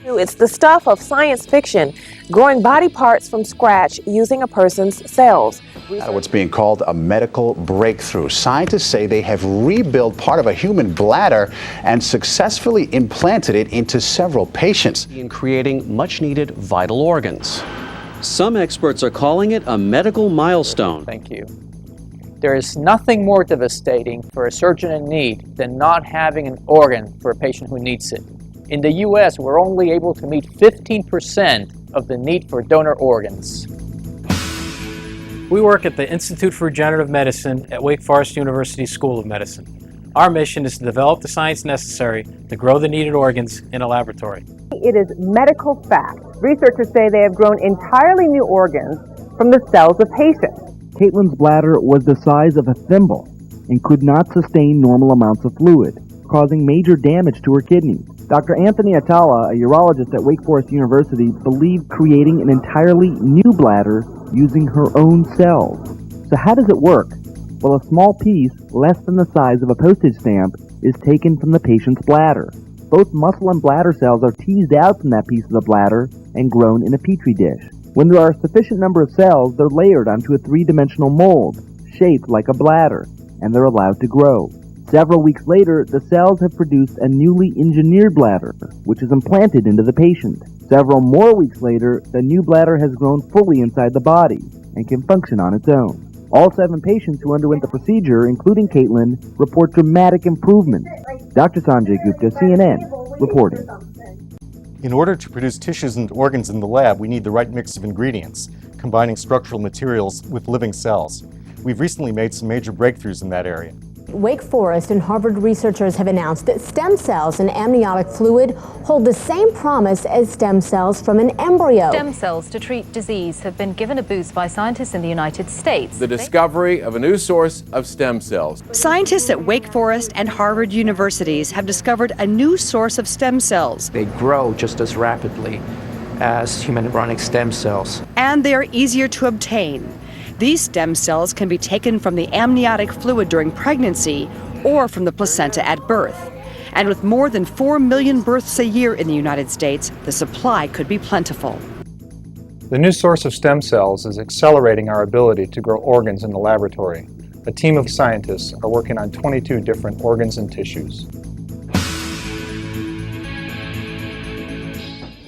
It's the stuff of science fiction, growing body parts from scratch using a person's cells. What's being called a medical breakthrough. Scientists say they have rebuilt part of a human bladder and successfully implanted it into several patients. In creating much-needed vital organs. Some experts are calling it a medical milestone. Thank you. There is nothing more devastating for a surgeon in need than not having an organ for a patient who needs it. In the U.S., we're only able to meet 15% of the need for donor organs. We work at the Institute for Regenerative Medicine at Wake Forest University School of Medicine. Our mission is to develop the science necessary to grow the needed organs in a laboratory. It is medical fact. Researchers say they have grown entirely new organs from the cells of patients. Caitlin's bladder was the size of a thimble and could not sustain normal amounts of fluid, causing major damage to her kidneys. Dr. Anthony Atala, a urologist at Wake Forest University, believed creating an entirely new bladder using her own cells. So how does it work? Well, a small piece, less than the size of a postage stamp, is taken from the patient's bladder. Both muscle and bladder cells are teased out from that piece of the bladder and grown in a petri dish. When there are a sufficient number of cells, they're layered onto a three-dimensional mold, shaped like a bladder, and they're allowed to grow. Several weeks later, the cells have produced a newly engineered bladder, which is implanted into the patient. Several more weeks later, the new bladder has grown fully inside the body and can function on its own. All 7 patients who underwent the procedure, including Caitlin, report dramatic improvements. Dr. Sanjay Gupta, CNN, reporting. In order to produce tissues and organs in the lab, we need the right mix of ingredients, combining structural materials with living cells. We've recently made some major breakthroughs in that area. Wake Forest and Harvard researchers have announced that stem cells in amniotic fluid hold the same promise as stem cells from an embryo. Stem cells to treat disease have been given a boost by scientists in the United States. The discovery of a new source of stem cells. Scientists at Wake Forest and Harvard universities have discovered a new source of stem cells. They grow just as rapidly as human embryonic stem cells. And they are easier to obtain. These stem cells can be taken from the amniotic fluid during pregnancy or from the placenta at birth. And with more than 4 million births a year in the United States, the supply could be plentiful. The new source of stem cells is accelerating our ability to grow organs in the laboratory. A team of scientists are working on 22 different organs and tissues.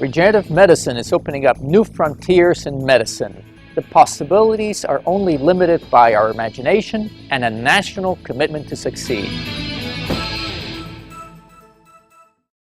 Regenerative medicine is opening up new frontiers in medicine. The possibilities are only limited by our imagination and a national commitment to succeed.